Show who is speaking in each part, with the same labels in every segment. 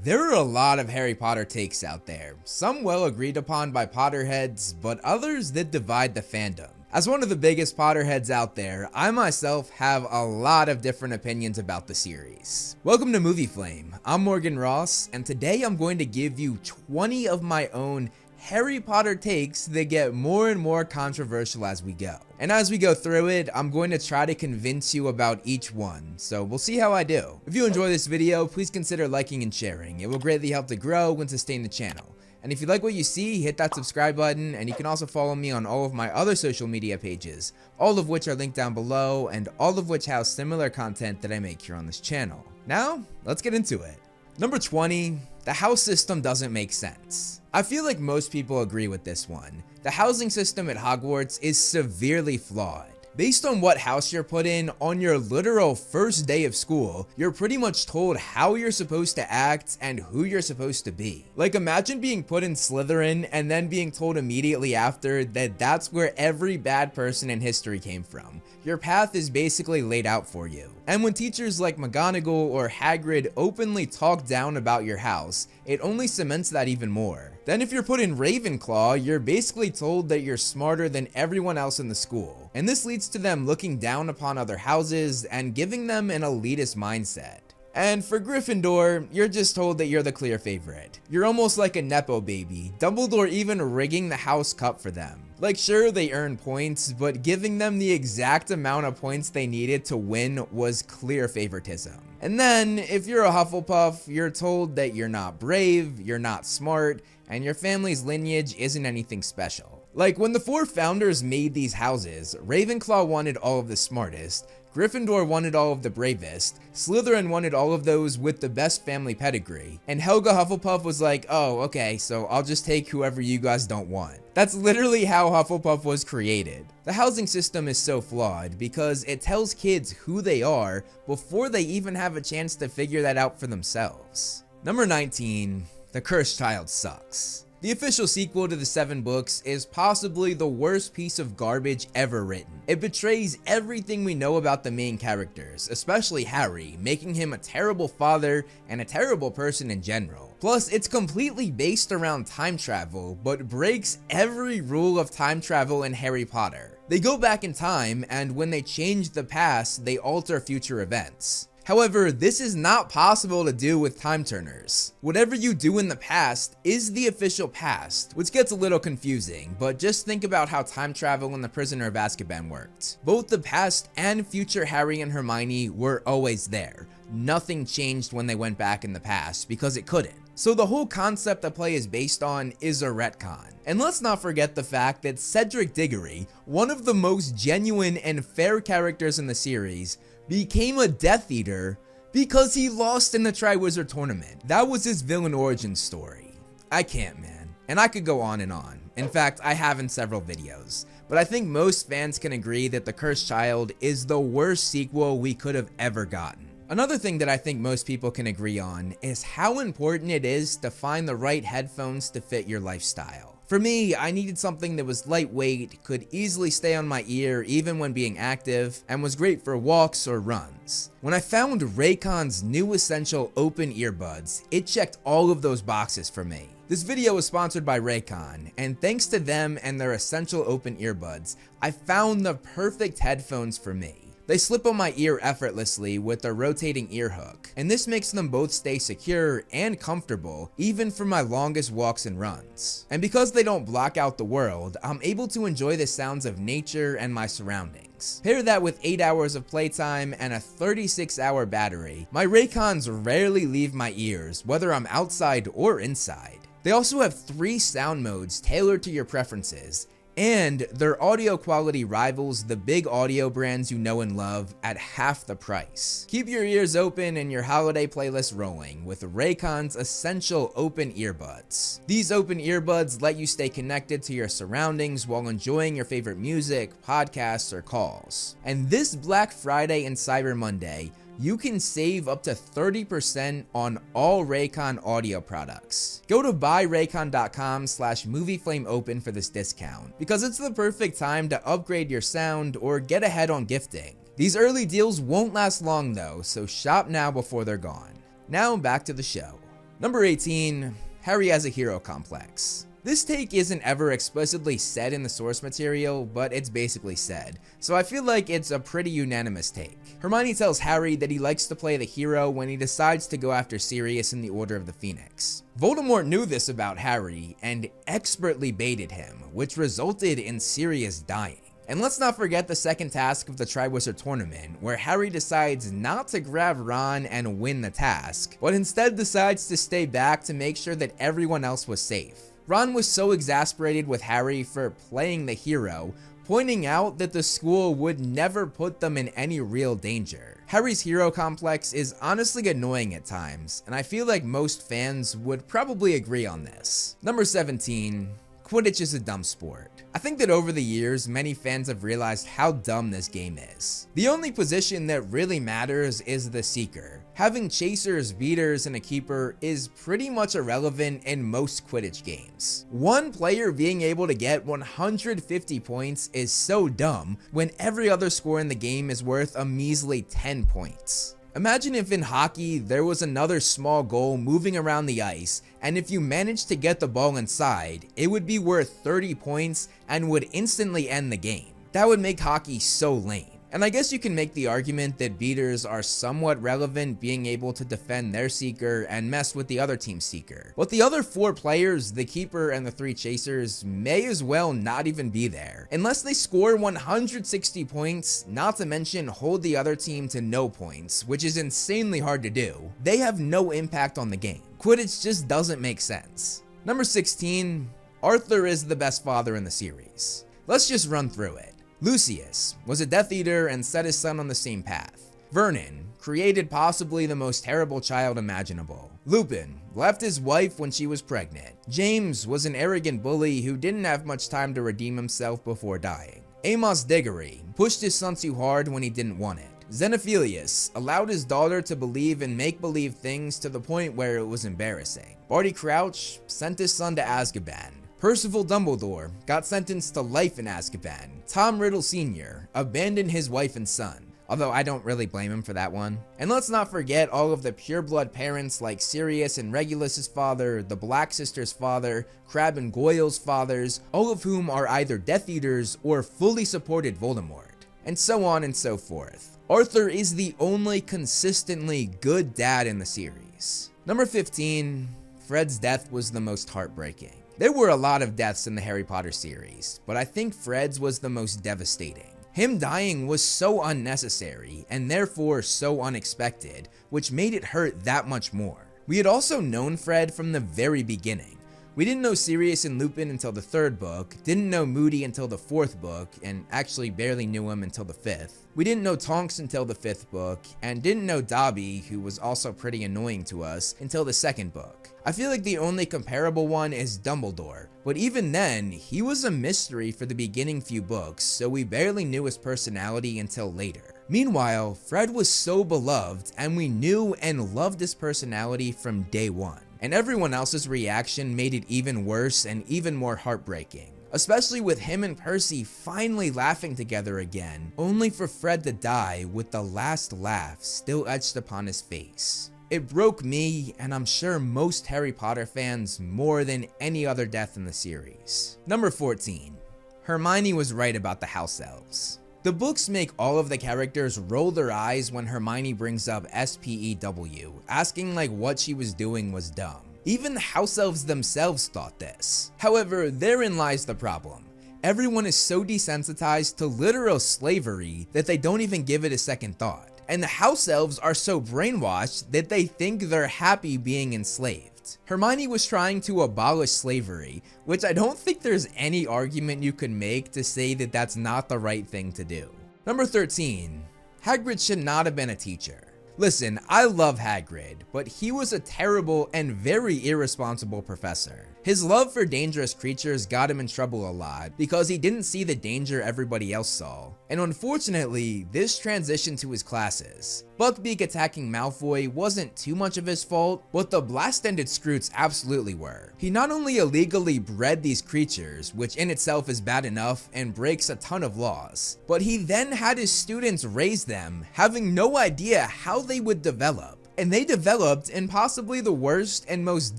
Speaker 1: There are a lot of Harry Potter takes out there, some well agreed upon by Potterheads, but others that divide the fandom. As one of the biggest Potterheads out there, I myself have a lot of different opinions about the series. Welcome to Movie Flame, I'm Morgan Ross, and today I'm going to give you 20 of my own Harry Potter takes that get more and more controversial as we go. And as we go through it, I'm going to try to convince you about each one, so we'll see how I do. If you enjoy this video, please consider liking and sharing. It will greatly help to grow and sustain the channel. And if you like what you see, hit that subscribe button, and you can also follow me on all of my other social media pages, all of which are linked down below, and all of which house similar content that I make here on this channel. Now, let's get into it. Number 20, the house system doesn't make sense. I feel like most people agree with this one. The housing system at Hogwarts is severely flawed. Based on what house you're put in, on your literal first day of school, you're pretty much told how you're supposed to act and who you're supposed to be. Like, imagine being put in Slytherin and then being told immediately after that that's where every bad person in history came from. Your path is basically laid out for you. And when teachers like McGonagall or Hagrid openly talk down about your house, it only cements that even more. Then if you're put in Ravenclaw, you're basically told that you're smarter than everyone else in the school. And this leads to them looking down upon other houses and giving them an elitist mindset. And for Gryffindor, you're just told that you're the clear favorite. You're almost like a Nepo baby, Dumbledore even rigging the house cup for them. Like, sure, they earn points, but giving them the exact amount of points they needed to win was clear favoritism. And then, if you're a Hufflepuff, you're told that you're not brave, you're not smart, and your family's lineage isn't anything special. Like, when the four founders made these houses, Ravenclaw wanted all of the smartest, Gryffindor wanted all of the bravest, Slytherin wanted all of those with the best family pedigree, and Helga Hufflepuff was like, oh, okay, so I'll just take whoever you guys don't want. That's literally how Hufflepuff was created. The housing system is so flawed because it tells kids who they are before they even have a chance to figure that out for themselves. Number 19, The Cursed Child sucks. The official sequel to the 7 books is possibly the worst piece of garbage ever written. It betrays everything we know about the main characters, especially Harry, making him a terrible father and a terrible person in general. Plus, it's completely based around time travel, but breaks every rule of time travel in Harry Potter. They go back in time, and when they change the past, they alter future events. However, this is not possible to do with time turners. Whatever you do in the past is the official past, which gets a little confusing, but just think about how time travel in The Prisoner of Azkaban worked. Both the past and future Harry and Hermione were always there. Nothing changed when they went back in the past because it couldn't. So the whole concept the play is based on is a retcon. And let's not forget the fact that Cedric Diggory, one of the most genuine and fair characters in the series, became a Death Eater because he lost in the Triwizard Tournament. That was his villain origin story. I can't, man. And I could go on and on. In fact, I have in several videos. But I think most fans can agree that The Cursed Child is the worst sequel we could have ever gotten. Another thing that I think most people can agree on is how important it is to find the right headphones to fit your lifestyle. For me, I needed something that was lightweight, could easily stay on my ear even when being active, and was great for walks or runs. When I found Raycon's new essential open earbuds, it checked all of those boxes for me. This video was sponsored by Raycon, and thanks to them and their essential open earbuds, I found the perfect headphones for me. They slip on my ear effortlessly with a rotating ear hook, and this makes them both stay secure and comfortable even for my longest walks and runs. And because they don't block out the world, I'm able to enjoy the sounds of nature and my surroundings. Pair that with 8 hours of playtime and a 36-hour battery, my Raycons rarely leave my ears, whether I'm outside or inside. They also have 3 sound modes tailored to your preferences, and their audio quality rivals the big audio brands you know and love at half the price. Keep your ears open and your holiday playlist rolling with Raycon's essential open earbuds. These open earbuds let you stay connected to your surroundings while enjoying your favorite music, podcasts, or calls. And this Black Friday and Cyber Monday, you can save up to 30% on all Raycon audio products. Go to buyraycon.com/movieflameopen for this discount, because it's the perfect time to upgrade your sound or get ahead on gifting. These early deals won't last long though, so shop now before they're gone. Now back to the show. Number 18, Harry has a hero complex. This take isn't ever explicitly said in the source material, but it's basically said, so I feel like it's a pretty unanimous take. Hermione tells Harry that he likes to play the hero when he decides to go after Sirius in the Order of the Phoenix. Voldemort knew this about Harry and expertly baited him, which resulted in Sirius dying. And let's not forget the second task of the Triwizard Tournament, where Harry decides not to grab Ron and win the task, but instead decides to stay back to make sure that everyone else was safe. Ron was so exasperated with Harry for playing the hero, pointing out that the school would never put them in any real danger. Harry's hero complex is honestly annoying at times, and I feel like most fans would probably agree on this. Number 17, Quidditch is a dumb sport. I think that over the years, many fans have realized how dumb this game is. The only position that really matters is the Seeker. Having chasers, beaters, and a keeper is pretty much irrelevant in most Quidditch games. One player being able to get 150 points is so dumb when every other score in the game is worth a measly 10 points. Imagine if in hockey there was another small goal moving around the ice, and if you managed to get the ball inside, it would be worth 30 points and would instantly end the game. That would make hockey so lame. And I guess you can make the argument that beaters are somewhat relevant, being able to defend their Seeker and mess with the other team's Seeker. But the other 4 players, the keeper and the 3 chasers, may as well not even be there. Unless they score 160 points, not to mention hold the other team to no points, which is insanely hard to do, they have no impact on the game. Quidditch just doesn't make sense. Number 16, Arthur is the best father in the series. Let's just run through it. Lucius was a Death Eater and set his son on the same path. Vernon created possibly the most terrible child imaginable. Lupin left his wife when she was pregnant. James was an arrogant bully who didn't have much time to redeem himself before dying. Amos Diggory pushed his son too hard when he didn't want it. Xenophilius allowed his daughter to believe in make-believe things to the point where it was embarrassing. Barty Crouch sent his son to Azkaban. Percival Dumbledore got sentenced to life in Azkaban. Tom Riddle Sr. abandoned his wife and son, although I don't really blame him for that one. And let's not forget all of the pureblood parents like Sirius and Regulus's father, the Black Sisters' father, Crabbe and Goyle's fathers, all of whom are either Death Eaters or fully supported Voldemort, and so on and so forth. Arthur is the only consistently good dad in the series. Number 15, Fred's death was the most heartbreaking. There were a lot of deaths in the Harry Potter series, but I think Fred's was the most devastating. Him dying was so unnecessary, and therefore so unexpected, which made it hurt that much more. We had also known Fred from the very beginning. We didn't know Sirius and Lupin until the 3rd book, didn't know Moody until the 4th book, and actually barely knew him until the 5th. We didn't know Tonks until the 5th book, and didn't know Dobby, who was also pretty annoying to us, until the 2nd book. I feel like the only comparable one is Dumbledore, but even then, he was a mystery for the beginning few books, so we barely knew his personality until later. Meanwhile, Fred was so beloved, and we knew and loved his personality from day one. And everyone else's reaction made it even worse and even more heartbreaking. Especially with him and Percy finally laughing together again, only for Fred to die with the last laugh still etched upon his face. It broke me, and I'm sure most Harry Potter fans, more than any other death in the series. Number 14, Hermione was right about the house elves. The books make all of the characters roll their eyes when Hermione brings up S.P.E.W, asking like what she was doing was dumb. Even the house elves themselves thought this. However, therein lies the problem. Everyone is so desensitized to literal slavery that they don't even give it a second thought. And the house elves are so brainwashed that they think they're happy being enslaved. Hermione was trying to abolish slavery, which I don't think there's any argument you could make to say that that's not the right thing to do. Number 13, Hagrid should not have been a teacher. Listen, I love Hagrid, but he was a terrible and very irresponsible professor. His love for dangerous creatures got him in trouble a lot because he didn't see the danger everybody else saw. And unfortunately, this transitioned to his classes. Buckbeak attacking Malfoy wasn't too much of his fault, but the blast-ended Scroots absolutely were. He not only illegally bred these creatures, which in itself is bad enough and breaks a ton of laws, but he then had his students raise them, having no idea how they would develop. and they developed in possibly the worst and most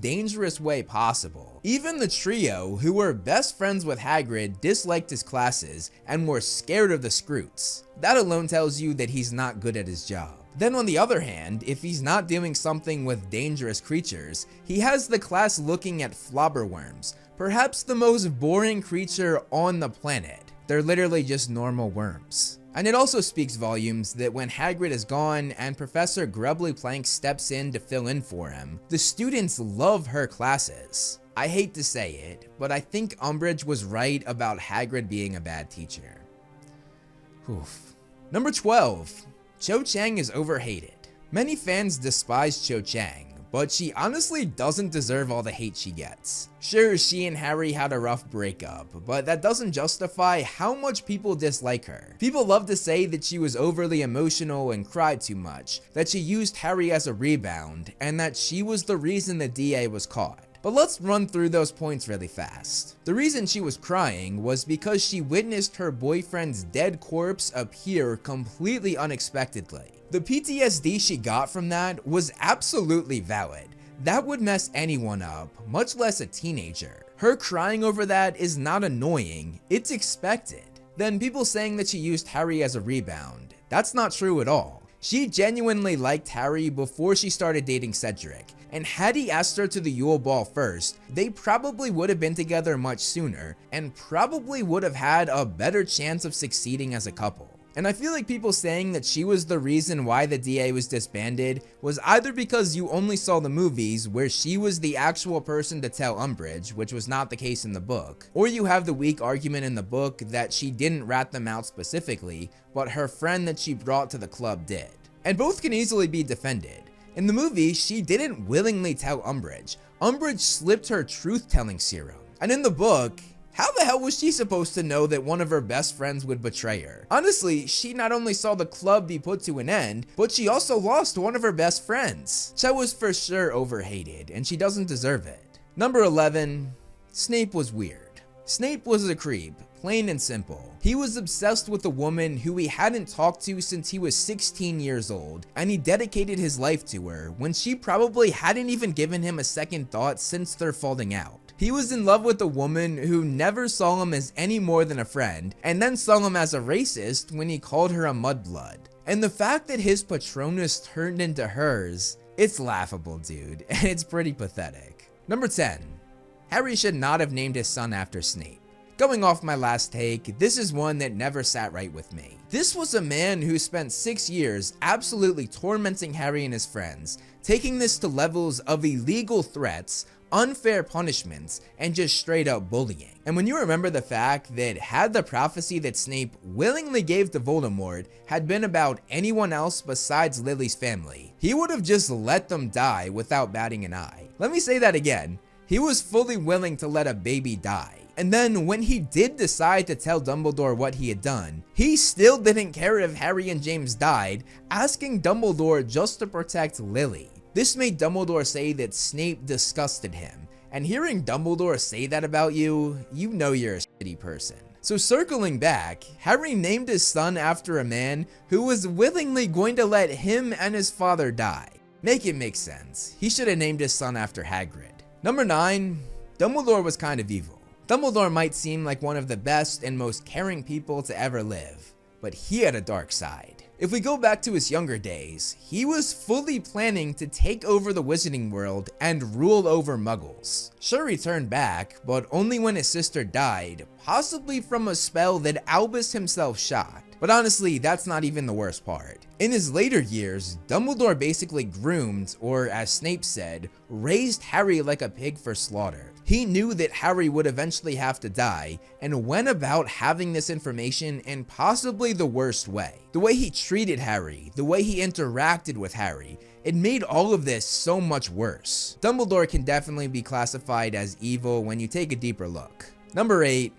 Speaker 1: dangerous way possible. Even the trio, who were best friends with Hagrid, disliked his classes and were scared of the Scroots. That alone tells you that he's not good at his job. Then on the other hand, if he's not doing something with dangerous creatures, he has the class looking at flobberworms, perhaps the most boring creature on the planet. They're literally just normal worms. And it also speaks volumes that when Hagrid is gone and Professor Grubbly Plank steps in to fill in for him, the students love her classes. I hate to say it, but I think Umbridge was right about Hagrid being a bad teacher. Oof. Number 12. Cho Chang is overhated. Many fans despise Cho Chang, but she honestly doesn't deserve all the hate she gets. Sure, she and Harry had a rough breakup, but that doesn't justify how much people dislike her. People love to say that she was overly emotional and cried too much, that she used Harry as a rebound, and that she was the reason the DA was caught. But let's run through those points really fast. The reason she was crying was because she witnessed her boyfriend's dead corpse appear completely unexpectedly. The PTSD she got from that was absolutely valid. That would mess anyone up, much less a teenager. Her crying over that is not annoying, it's expected. Then people saying that she used Harry as a rebound. That's not true at all. She genuinely liked Harry before she started dating Cedric, and had he asked her to the Yule Ball first, they probably would have been together much sooner, and probably would have had a better chance of succeeding as a couple. And I feel like people saying that she was the reason why the DA was disbanded was either because you only saw the movies where she was the actual person to tell Umbridge, which was not the case in the book, or you have the weak argument in the book that she didn't rat them out specifically, but her friend that she brought to the club did. And both can easily be defended. In the movie, she didn't willingly tell Umbridge. Umbridge slipped her truth-telling serum. And in the book, how the hell was she supposed to know that one of her best friends would betray her? Honestly, she not only saw the club be put to an end, but she also lost one of her best friends. Cho was for sure overhated, and she doesn't deserve it. Number 11, Snape was weird. Snape was a creep, plain and simple. He was obsessed with a woman who he hadn't talked to since he was 16 years old, and he dedicated his life to her when she probably hadn't even given him a second thought since their falling out. He was in love with a woman who never saw him as any more than a friend, and then saw him as a racist when he called her a mudblood. And the fact that his Patronus turned into hers, it's laughable, dude, and it's pretty pathetic. Number 10. Harry should not have named his son after Snape. Going off my last take, this is one that never sat right with me. This was a man who spent 6 years absolutely tormenting Harry and his friends, taking this to levels of illegal threats, unfair punishments, and just straight up bullying. And when you remember the fact that had the prophecy that Snape willingly gave to Voldemort had been about anyone else besides Lily's family, he would have just let them die without batting an eye. Let me say that again. He was fully willing to let a baby die. And then when he did decide to tell Dumbledore what he had done, he still didn't care if Harry and James died, asking Dumbledore just to protect Lily. This made Dumbledore say that Snape disgusted him, and hearing Dumbledore say that about you, you know you're a shitty person. So circling back, Harry named his son after a man who was willingly going to let him and his father die. Make it make sense. He should have named his son after Hagrid. Number 9, Dumbledore was kind of evil. Dumbledore might seem like one of the best and most caring people to ever live, but he had a dark side. If we go back to his younger days, he was fully planning to take over the wizarding world and rule over muggles. Sure, he turned back, but only when his sister died, possibly from a spell that Albus himself shot. But honestly, that's not even the worst part. In his later years, Dumbledore basically groomed, or as Snape said, raised Harry like a pig for slaughter. He knew that Harry would eventually have to die, and went about having this information in possibly the worst way. The way he treated Harry, the way he interacted with Harry, it made all of this so much worse. Dumbledore can definitely be classified as evil when you take a deeper look. Number 8,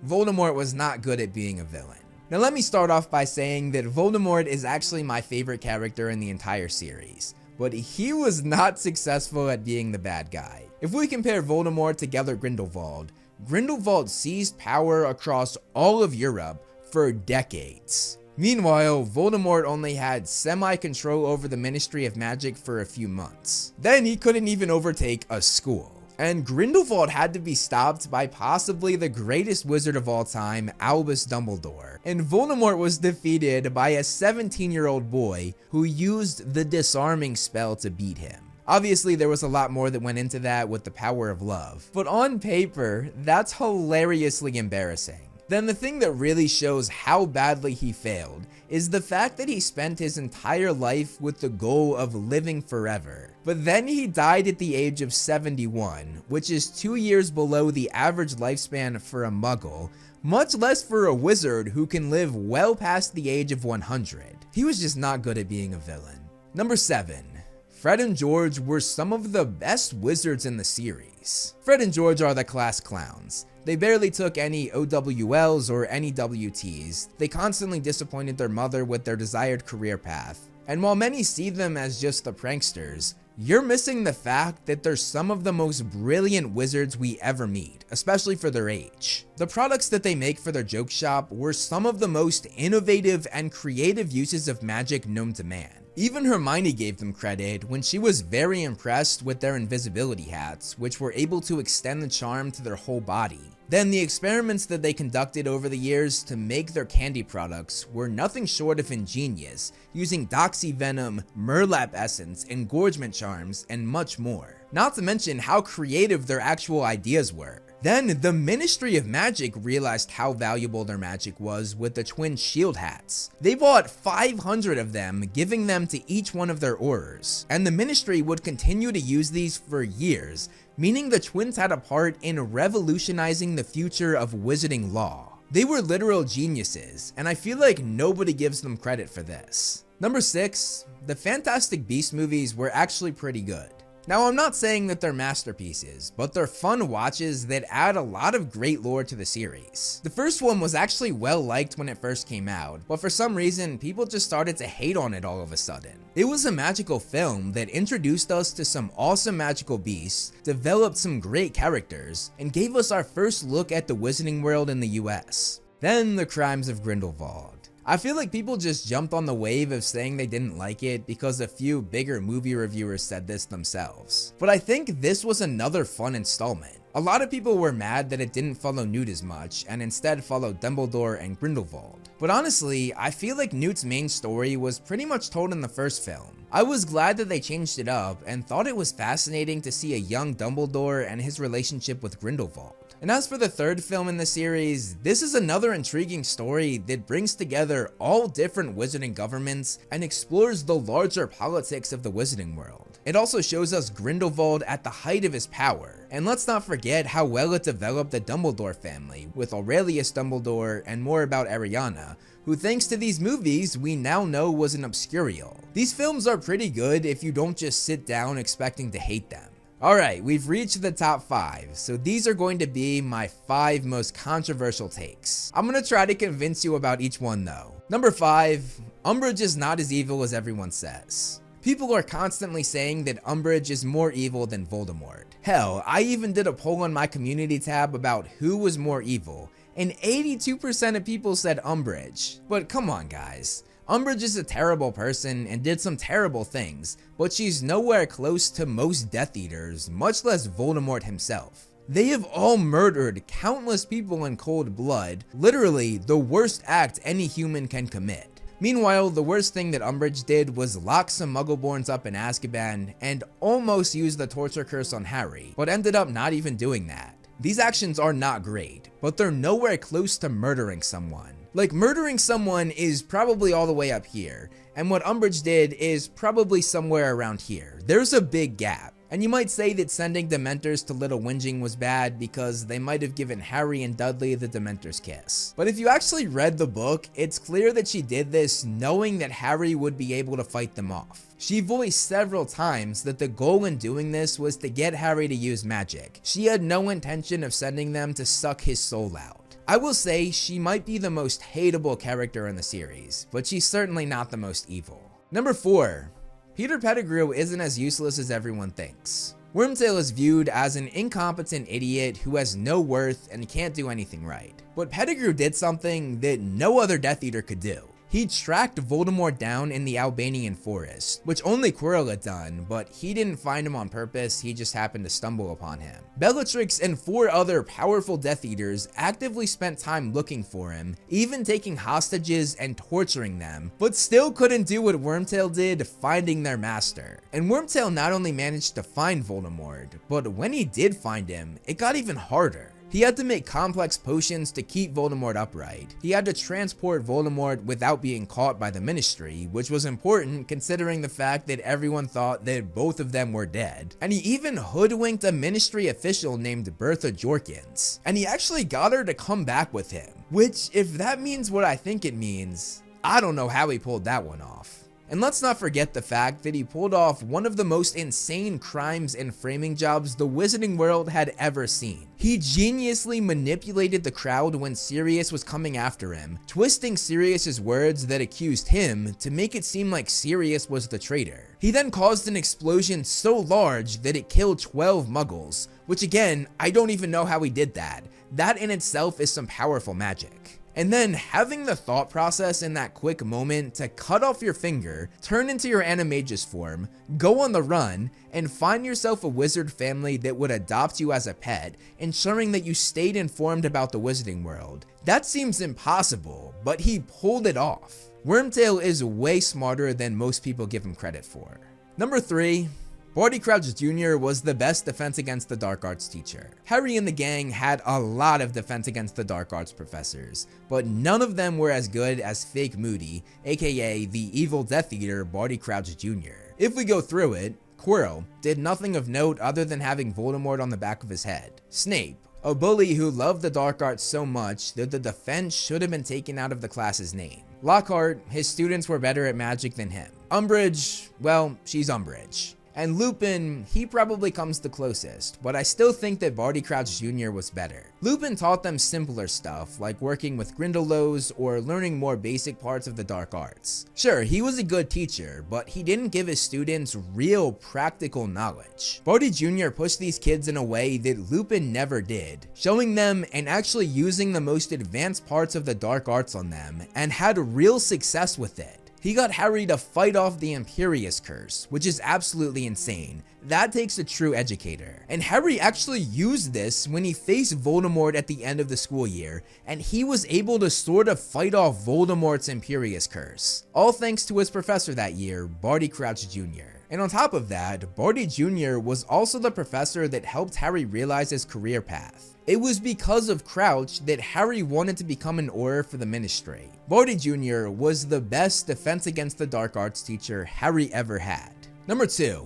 Speaker 1: Voldemort was not good at being a villain. Now let me start off by saying that Voldemort is actually my favorite character in the entire series, but he was not successful at being the bad guy. If we compare Voldemort to Gellert Grindelwald, Grindelwald seized power across all of Europe for decades. Meanwhile, Voldemort only had semi-control over the Ministry of Magic for a few months. Then he couldn't even overtake a school. And Grindelwald had to be stopped by possibly the greatest wizard of all time, Albus Dumbledore. And Voldemort was defeated by a 17-year-old boy who used the disarming spell to beat him. Obviously, there was a lot more that went into that with the power of love. But on paper, that's hilariously embarrassing. Then the thing that really shows how badly he failed is the fact that he spent his entire life with the goal of living forever. But then he died at the age of 71, which is 2 years below the average lifespan for a muggle, much less for a wizard who can live well past the age of 100. He was just not good at being a villain. Number 7. Fred and George were some of the best wizards in the series. Fred and George are the class clowns. They barely took any OWLs or any WTs. They constantly disappointed their mother with their desired career path. And while many see them as just the pranksters, you're missing the fact that they're some of the most brilliant wizards we ever meet, especially for their age. The products that they make for their joke shop were some of the most innovative and creative uses of magic known to man. Even Hermione gave them credit when she was very impressed with their invisibility hats, which were able to extend the charm to their whole body. Then the experiments that they conducted over the years to make their candy products were nothing short of ingenious, using doxy venom, Murlap essence, engorgement charms, and much more. Not to mention how creative their actual ideas were. Then the Ministry of Magic realized how valuable their magic was with the twin shield hats. They bought 500 of them, giving them to each one of their Aurors, and the Ministry would continue to use these for years, meaning the twins had a part in revolutionizing the future of wizarding law. They were literal geniuses, and I feel like nobody gives them credit for this. Number 6, the Fantastic Beasts movies were actually pretty good. Now, I'm not saying that they're masterpieces, but they're fun watches that add a lot of great lore to the series. The first one was actually well liked when it first came out, but for some reason, people just started to hate on it all of a sudden. It was a magical film that introduced us to some awesome magical beasts, developed some great characters, and gave us our first look at the wizarding world in the US. Then, The Crimes of Grindelwald. I feel like people just jumped on the wave of saying they didn't like it because a few bigger movie reviewers said this themselves. But I think this was another fun installment. A lot of people were mad that it didn't follow Newt as much and instead followed Dumbledore and Grindelwald. But honestly, I feel like Newt's main story was pretty much told in the first film. I was glad that they changed it up and thought it was fascinating to see a young Dumbledore and his relationship with Grindelwald. And as for the third film in the series, this is another intriguing story that brings together all different wizarding governments and explores the larger politics of the wizarding world. It also shows us Grindelwald at the height of his power, and let's not forget how well it developed the Dumbledore family, with Aurelius Dumbledore and more about Ariana, who thanks to these movies we now know was an obscurial. These films are pretty good if you don't just sit down expecting to hate them. Alright, we've reached the top 5, so these are going to be my 5 most controversial takes. I'm gonna try to convince you about each one though. Number 5, Umbridge is not as evil as everyone says. People are constantly saying that Umbridge is more evil than Voldemort. Hell, I even did a poll on my community tab about who was more evil, and 82% of people said Umbridge. But come on guys. Umbridge is a terrible person and did some terrible things, but she's nowhere close to most Death Eaters, much less Voldemort himself. They have all murdered countless people in cold blood, literally the worst act any human can commit. Meanwhile, the worst thing that Umbridge did was lock some Muggleborns up in Azkaban and almost use the torture curse on Harry, but ended up not even doing that. These actions are not great, but they're nowhere close to murdering someone. Like, murdering someone is probably all the way up here, and what Umbridge did is probably somewhere around here. There's a big gap. And you might say that sending Dementors to Little Whinging was bad because they might have given Harry and Dudley the Dementor's kiss. But if you actually read the book, it's clear that she did this knowing that Harry would be able to fight them off. She voiced several times that the goal in doing this was to get Harry to use magic. She had no intention of sending them to suck his soul out. I will say she might be the most hateable character in the series, but she's certainly not the most evil. Number 4. Peter Pettigrew isn't as useless as everyone thinks. Wormtail is viewed as an incompetent idiot who has no worth and can't do anything right. But Pettigrew did something that no other Death Eater could do. He tracked Voldemort down in the Albanian forest, which only Quirrell had done, but he didn't find him on purpose, he just happened to stumble upon him. Bellatrix and 4 other powerful Death Eaters actively spent time looking for him, even taking hostages and torturing them, but still couldn't do what Wormtail did, finding their master. And Wormtail not only managed to find Voldemort, but when he did find him, it got even harder. He had to make complex potions to keep Voldemort upright. He had to transport Voldemort without being caught by the Ministry, which was important considering the fact that everyone thought that both of them were dead. And he even hoodwinked a Ministry official named Bertha Jorkins. And he actually got her to come back with him, which, if that means what I think it means, I don't know how he pulled that one off. And let's not forget the fact that he pulled off one of the most insane crimes and framing jobs the Wizarding World had ever seen. He geniusly manipulated the crowd when Sirius was coming after him, twisting Sirius's words that accused him to make it seem like Sirius was the traitor. He then caused an explosion so large that it killed 12 Muggles, which again, I don't even know how he did that. That in itself is some powerful magic. And then having the thought process in that quick moment to cut off your finger, turn into your animagus form, go on the run, and find yourself a wizard family that would adopt you as a pet, ensuring that you stayed informed about the Wizarding World. That seems impossible, but he pulled it off. Wormtail is way smarter than most people give him credit for. Number 3. Barty Crouch Jr. was the best defense against the dark arts teacher. Harry and the gang had a lot of defense against the dark arts professors, but none of them were as good as Fake Moody, aka the evil Death Eater Barty Crouch Jr. If we go through it, Quirrell did nothing of note other than having Voldemort on the back of his head. Snape, a bully who loved the dark arts so much that the defense should have been taken out of the class's name. Lockhart, his students were better at magic than him. Umbridge, well, she's Umbridge. And Lupin, he probably comes the closest, but I still think that Barty Crouch Jr. was better. Lupin taught them simpler stuff, like working with Grindylows or learning more basic parts of the dark arts. Sure, he was a good teacher, but he didn't give his students real practical knowledge. Barty Jr. pushed these kids in a way that Lupin never did, showing them and actually using the most advanced parts of the dark arts on them, and had real success with it. He got Harry to fight off the Imperius Curse, which is absolutely insane. That takes a true educator. And Harry actually used this when he faced Voldemort at the end of the school year, and he was able to sort of fight off Voldemort's Imperius Curse. All thanks to his professor that year, Barty Crouch Jr. And on top of that, Barty Jr. was also the professor that helped Harry realize his career path. It was because of Crouch that Harry wanted to become an Auror for the Ministry. Barty Jr. was the best defense against the dark arts teacher Harry ever had. Number 2.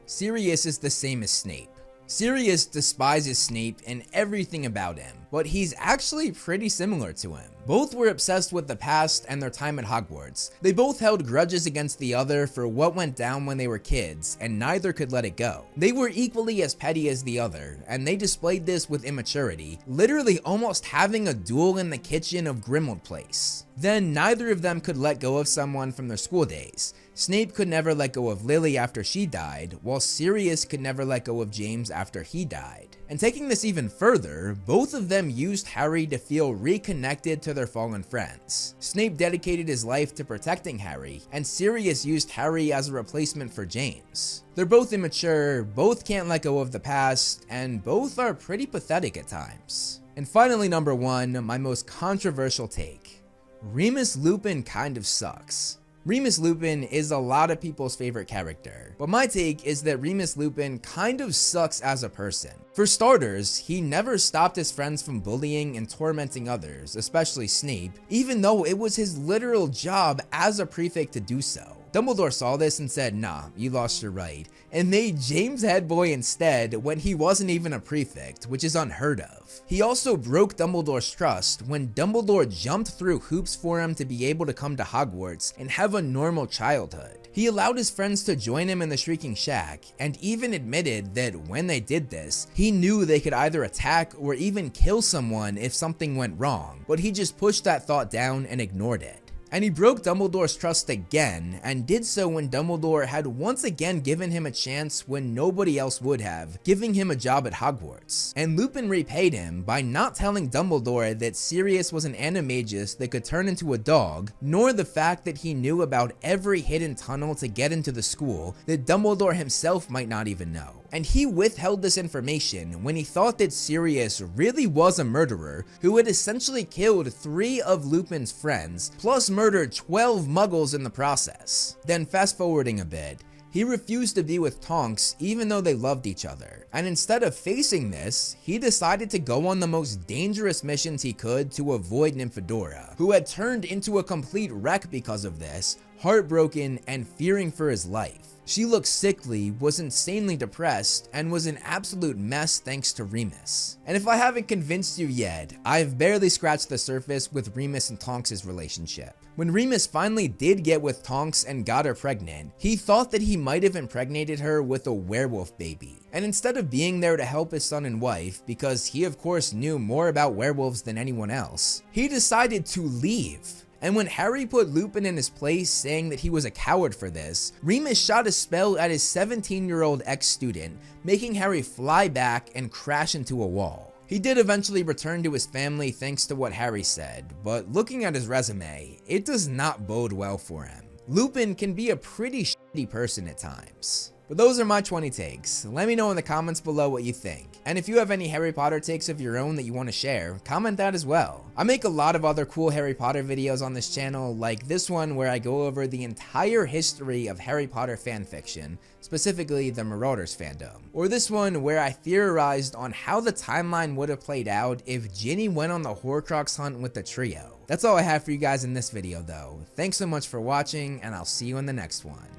Speaker 1: Sirius is the same as Snape. Sirius despises Snape and everything about him, but he's actually pretty similar to him. Both were obsessed with the past and their time at Hogwarts. They both held grudges against the other for what went down when they were kids, and neither could let it go. They were equally as petty as the other, and they displayed this with immaturity, literally almost having a duel in the kitchen of Grimmauld Place. Then neither of them could let go of someone from their school days. Snape could never let go of Lily after she died, while Sirius could never let go of James after he died. And taking this even further, both of them used Harry to feel reconnected to their fallen friends. Snape dedicated his life to protecting Harry, and Sirius used Harry as a replacement for James. They're both immature, both can't let go of the past, and both are pretty pathetic at times. And finally, number 1, my most controversial take. Remus Lupin kind of sucks. Remus Lupin is a lot of people's favorite character, but my take is that Remus Lupin kind of sucks as a person. For starters, he never stopped his friends from bullying and tormenting others, especially Snape, even though it was his literal job as a prefect to do so. Dumbledore saw this and said, nah, you lost your right, and made James head boy instead when he wasn't even a prefect, which is unheard of. He also broke Dumbledore's trust when Dumbledore jumped through hoops for him to be able to come to Hogwarts and have a normal childhood. He allowed his friends to join him in the Shrieking Shack, and even admitted that when they did this, he knew they could either attack or even kill someone if something went wrong, but he just pushed that thought down and ignored it. And he broke Dumbledore's trust again, and did so when Dumbledore had once again given him a chance when nobody else would have, giving him a job at Hogwarts. And Lupin repaid him by not telling Dumbledore that Sirius was an animagus that could turn into a dog, nor the fact that he knew about every hidden tunnel to get into the school that Dumbledore himself might not even know. And he withheld this information when he thought that Sirius really was a murderer who had essentially killed 3 of Lupin's friends, plus murdered 12 muggles in the process. Then fast forwarding a bit, he refused to be with Tonks even though they loved each other, and instead of facing this, he decided to go on the most dangerous missions he could to avoid Nymphadora, who had turned into a complete wreck because of this, heartbroken and fearing for his life. She looked sickly, was insanely depressed, and was an absolute mess thanks to Remus. And if I haven't convinced you yet, I've barely scratched the surface with Remus and Tonks' relationship. When Remus finally did get with Tonks and got her pregnant, he thought that he might have impregnated her with a werewolf baby. And instead of being there to help his son and wife, because he of course knew more about werewolves than anyone else, he decided to leave. And when Harry put Lupin in his place saying that he was a coward for this, Remus shot a spell at his 17-year-old ex-student, making Harry fly back and crash into a wall. He did eventually return to his family thanks to what Harry said, but looking at his resume, it does not bode well for him. Lupin can be a pretty shitty person at times. But those are my 20 takes. Let me know in the comments below what you think. And if you have any Harry Potter takes of your own that you want to share, comment that as well. I make a lot of other cool Harry Potter videos on this channel, like this one where I go over the entire history of Harry Potter fanfiction, specifically the Marauders fandom. Or this one where I theorized on how the timeline would have played out if Ginny went on the Horcrux hunt with the trio. That's all I have for you guys in this video though. Thanks so much for watching, and I'll see you in the next one.